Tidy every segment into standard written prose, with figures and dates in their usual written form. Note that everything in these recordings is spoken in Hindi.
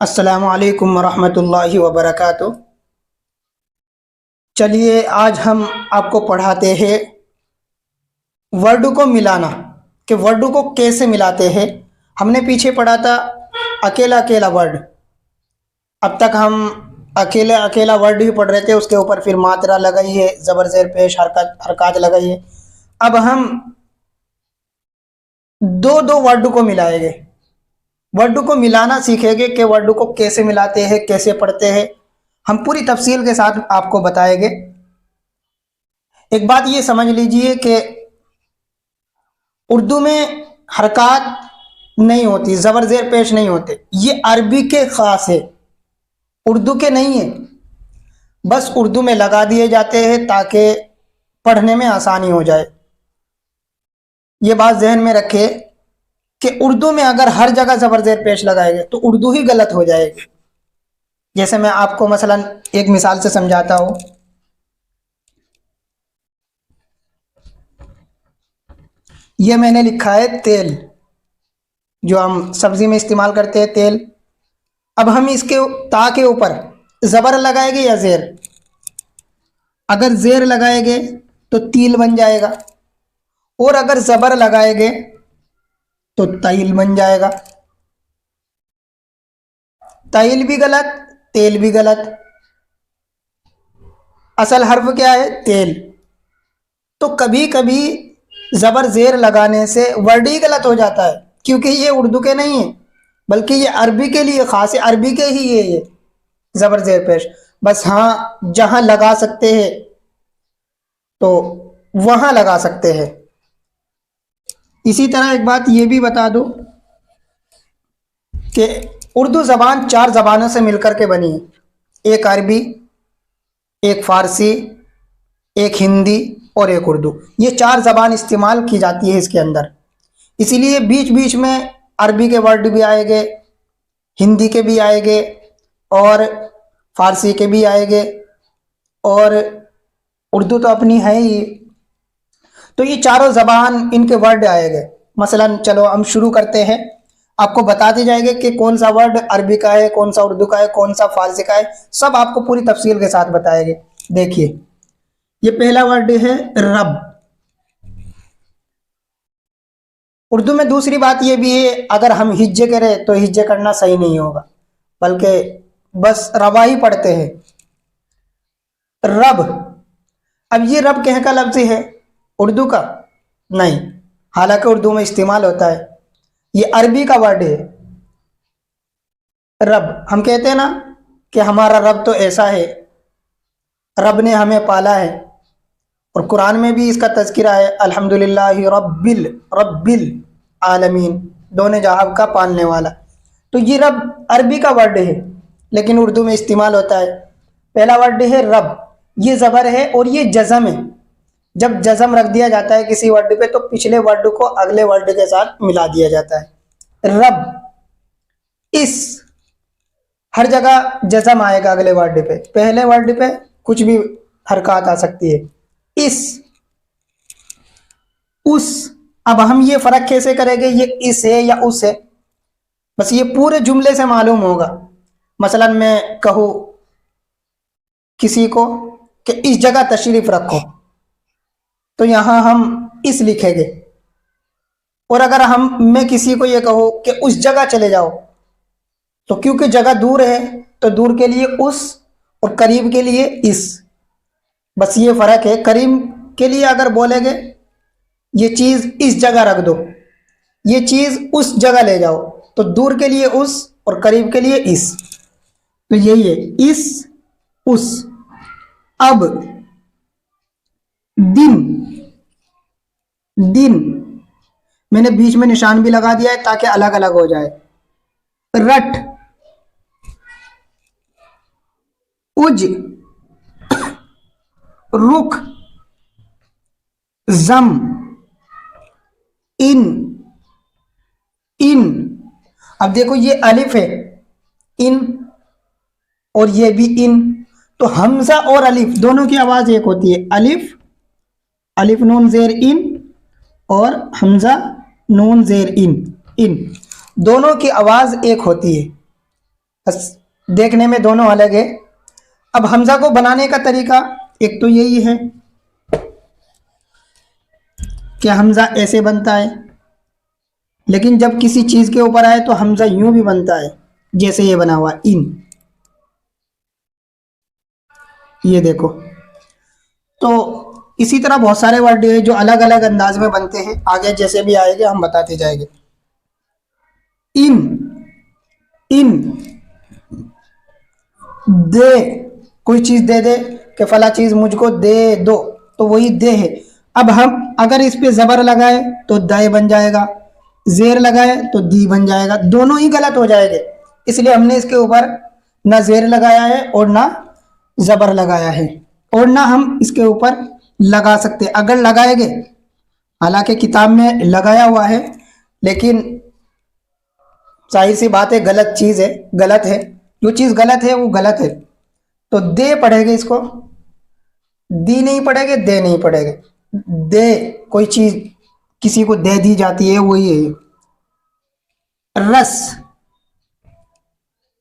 अस्सलामु अलैकुम वरहमतुल्लाहि वबरकातुह। चलिए आज हम आपको पढ़ाते हैं वर्ड को मिलाना, कि वर्ड को कैसे मिलाते हैं। हमने पीछे पढ़ा था अकेला अकेला वर्ड। अब तक हम अकेले अकेला वर्ड ही पढ़ रहे थे, उसके ऊपर फिर मात्रा लगाई है, ज़बर ज़ेर पेश हरकत लगाई है। अब हम दो दो वर्ड को मिलाएंगे, वर्ड को मिलाना सीखेंगे कि वर्ड को कैसे मिलाते हैं, कैसे पढ़ते हैं। हम पूरी तफसील के साथ आपको बताएंगे। एक बात ये समझ लीजिए कि उर्दू में हरकत नहीं होती, ज़बर ज़ेर पेश नहीं होते। ये अरबी के ख़ास है, उर्दू के नहीं है। बस उर्दू में लगा दिए जाते हैं ताकि पढ़ने में आसानी हो जाए। ये बात जहन में रखे कि उर्दू में अगर हर जगह ज़बर ज़ेर पेश लगाएंगे तो उर्दू ही गलत हो जाएगी। जैसे मैं आपको मसलन एक मिसाल से समझाता हूँ। ये मैंने लिखा है तेल, जो हम सब्जी में इस्तेमाल करते हैं तेल। अब हम इसके ता के ऊपर ज़बर लगाएंगे या ज़ेर। अगर ज़ेर लगाएंगे तो तिल बन जाएगा, और अगर ज़बर लगाएंगे तो तैल बन जाएगा। तैल भी गलत, तेल भी गलत। असल हर्फ क्या है? तेल। तो कभी कभी ज़बर ज़ेर लगाने से वर्ड ही गलत हो जाता है, क्योंकि ये उर्दू के नहीं है, बल्कि ये अरबी के लिए ख़ास है। अरबी के ही ये ज़बर ज़ेर पेश। बस हाँ, जहाँ लगा सकते हैं तो वहाँ लगा सकते हैं। इसी तरह एक बात ये भी बता दूँ कि उर्दू ज़बान चार ज़बानों से मिलकर के बनी है। एक अरबी, एक फ़ारसी, एक हिंदी और एक उर्दू। ये चार ज़बान इस्तेमाल की जाती है इसके अंदर। इसीलिए बीच बीच में अरबी के वर्ड भी आएंगे, हिंदी के भी आएंगे और फ़ारसी के भी आएंगे, और उर्दू तो अपनी है ही। तो ये चारों ज़बान, इनके वर्ड आएंगे। मसलन चलो हम शुरू करते हैं। आपको बताते जाएंगे कि कौन सा वर्ड अरबी का है, कौन सा उर्दू का है, कौन सा फ़ारसी का है। सब आपको पूरी तफसील के साथ बताएंगे। देखिए, ये पहला वर्ड है रब। उर्दू में दूसरी बात ये भी है, अगर हम हिज्जे करें तो हिज्जे करना सही नहीं होगा, बल्कि बस रवा ही पढ़ते हैं। रब। अब ये रब कह का लफ्ज़ है, उर्दू का नहीं, हालांकि उर्दू में इस्तेमाल होता है। ये अरबी का वर्ड है रब। हम कहते हैं ना कि हमारा रब तो ऐसा है, रब ने हमें पाला है। और कुरान में भी इसका तज़किरा है, अल्हम्दुलिल्लाहि रब्बिल रब्बिल आलमीन, दोनों जहां का पालने वाला। तो ये रब अरबी का वर्ड है, लेकिन उर्दू में इस्तेमाल होता है। पहला वर्ड है रब, ये ज़बर है और ये जज़म है। जब जज़म रख दिया जाता है किसी वर्ड पे तो पिछले वर्ड को अगले वर्ड के साथ मिला दिया जाता है। रब, इस, हर जगह जज़म आएगा अगले वर्ड पे, पहले वर्ड पे कुछ भी हरकत आ सकती है। इस, उस। अब हम ये फ़र्क कैसे करेंगे ये इस है या उस है? बस ये पूरे जुमले से मालूम होगा। मसलन मैं कहूँ किसी को कि इस जगह तशरीफ़ रखो, तो यहाँ हम इस लिखेंगे। और अगर मैं किसी को ये कहूँ कि उस जगह चले जाओ, तो क्योंकि जगह दूर है तो दूर के लिए उस और करीब के लिए इस। बस ये फ़र्क है। करीब के लिए अगर बोलेंगे ये चीज़ इस जगह रख दो, ये चीज़ उस जगह ले जाओ, तो दूर के लिए उस और करीब के लिए इस। तो यही है, इस, उस। अब दिन, दिन मैंने बीच में निशान भी लगा दिया है ताकि अलग अलग हो जाए। रट, उज, रुख, जम, इन, इन। अब देखो ये अलिफ है, इन, और ये भी इन। तो हमजा और अलिफ दोनों की आवाज एक होती है। अलिफ, अलिफ नून जेर इन, और हमजा नून जेर इन, इन। दोनों की आवाज एक होती है। बस देखने में दोनों अलग है। अब हमजा को बनाने का तरीका एक तो यही है कि हमजा ऐसे बनता है, लेकिन जब किसी चीज के ऊपर आए तो हमजा यूं भी बनता है, जैसे ये बना हुआ इन, ये देखो। तो इसी तरह बहुत सारे वर्ड है जो अलग अलग अंदाज में बनते हैं, आगे जैसे भी आएंगे हम बताते जाएंगे। इन, इन, दे, कोई चीज दे दे कि फला चीज मुझको दे दो, तो वही दे है। अब हम अगर इस पे जबर लगाए तो दाए बन जाएगा, जेर लगाए तो दी बन जाएगा, दोनों ही गलत हो जाएंगे। इसलिए हमने इसके ऊपर ना जेर लगाया है और ना जबर लगाया है, और ना हम इसके ऊपर लगा सकते। अगर लगाएंगे, हालांकि किताब में लगाया हुआ है, लेकिन जाहिर सी बात है गलत चीज है, गलत है, जो चीज गलत है वो गलत है। तो दे पढ़ेगे, इसको दी नहीं पढ़ेगे, दे नहीं पढ़ेगे। दे, कोई चीज किसी को दे दी जाती है, वही है। रस,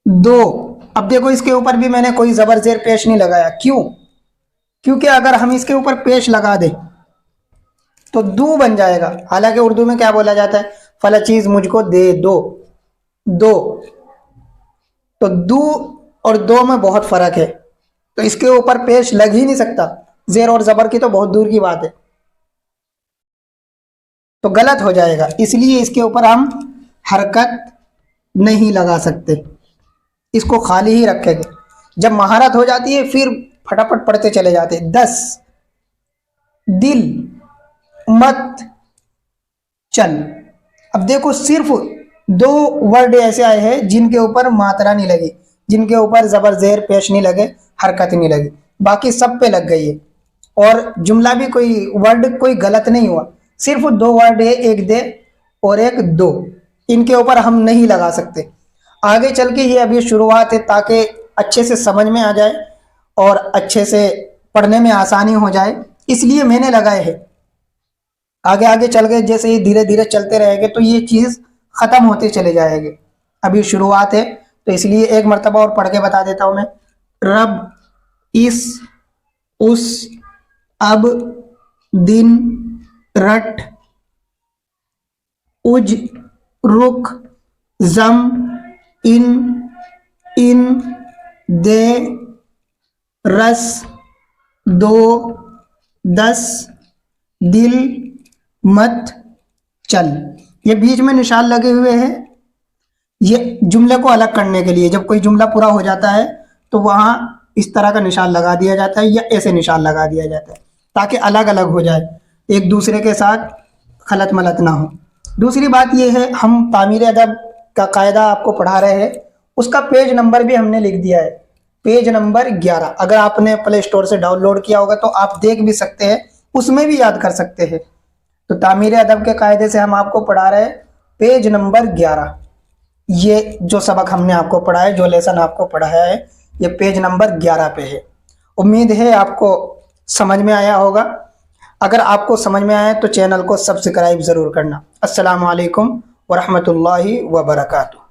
दो। अब देखो इसके ऊपर भी मैंने कोई जबर जेर पेश नहीं लगाया, क्यों? क्योंकि अगर हम इसके ऊपर पेश लगा दें तो दू बन जाएगा। हालांकि उर्दू में क्या बोला जाता है, फला चीज मुझको दे दो, दो। तो दू और दो में बहुत फर्क है, तो इसके ऊपर पेश लग ही नहीं सकता, जेर और जबर की तो बहुत दूर की बात है, तो गलत हो जाएगा। इसलिए इसके ऊपर हम हरकत नहीं लगा सकते, इसको खाली ही रखेंगे। जब महारत हो जाती है फिर फटाफट पढ़ते चले जाते हैं। 10, दिल, मत, चल। अब देखो सिर्फ दो वर्ड ऐसे आए हैं जिनके ऊपर मात्रा नहीं लगी, जिनके ऊपर जबर जेर पेश नहीं लगे, हरकत नहीं लगी, बाकी सब पे लग गई है। और जुमला भी कोई वर्ड कोई गलत नहीं हुआ, सिर्फ दो वर्ड है, एक दे और एक दो, इनके ऊपर हम नहीं लगा सकते। आगे चल के ये अभी शुरुआत है, ताकि अच्छे से समझ में आ जाए और अच्छे से पढ़ने में आसानी हो जाए, इसलिए मैंने लगाए हैं। आगे आगे चल गए जैसे ही धीरे धीरे चलते रहेंगे तो ये चीज़ ख़त्म होते चले जाएंगे, अभी शुरुआत है, तो इसलिए एक मरतबा और पढ़ के बता देता हूँ मैं। रब, इस, उस, अब, दिन, रट, उज, रुख, जम, इन, दे, रस, दो, 10, दिल, मत, चल। ये बीच में निशान लगे हुए हैं, ये जुमले को अलग करने के लिए। जब कोई जुमला पूरा हो जाता है तो वहाँ इस तरह का निशान लगा दिया जाता है या ऐसे निशान लगा दिया जाता है, ताकि अलग अलग हो जाए, एक दूसरे के साथ खलत मलत ना हो। दूसरी बात यह है, हम तामीर अदब का कायदा आपको पढ़ा रहे हैं, उसका पेज नंबर भी हमने लिख दिया है, पेज नंबर 11। अगर आपने प्ले स्टोर से डाउनलोड किया होगा तो आप देख भी सकते हैं, उसमें भी याद कर सकते हैं। तो तामीर अदब के कायदे से हम आपको पढ़ा रहे हैं पेज नंबर 11। ये जो सबक हमने आपको पढ़ा है, जो लेसन आपको पढ़ाया है, ये पेज नंबर 11 पे है। उम्मीद है आपको समझ में आया होगा। अगर आपको समझ में आया तो चैनल को सब्सक्राइब ज़रूर करना। अस्सलामु अलैकुम वरहमतुल्लाहि वबरकातुहू।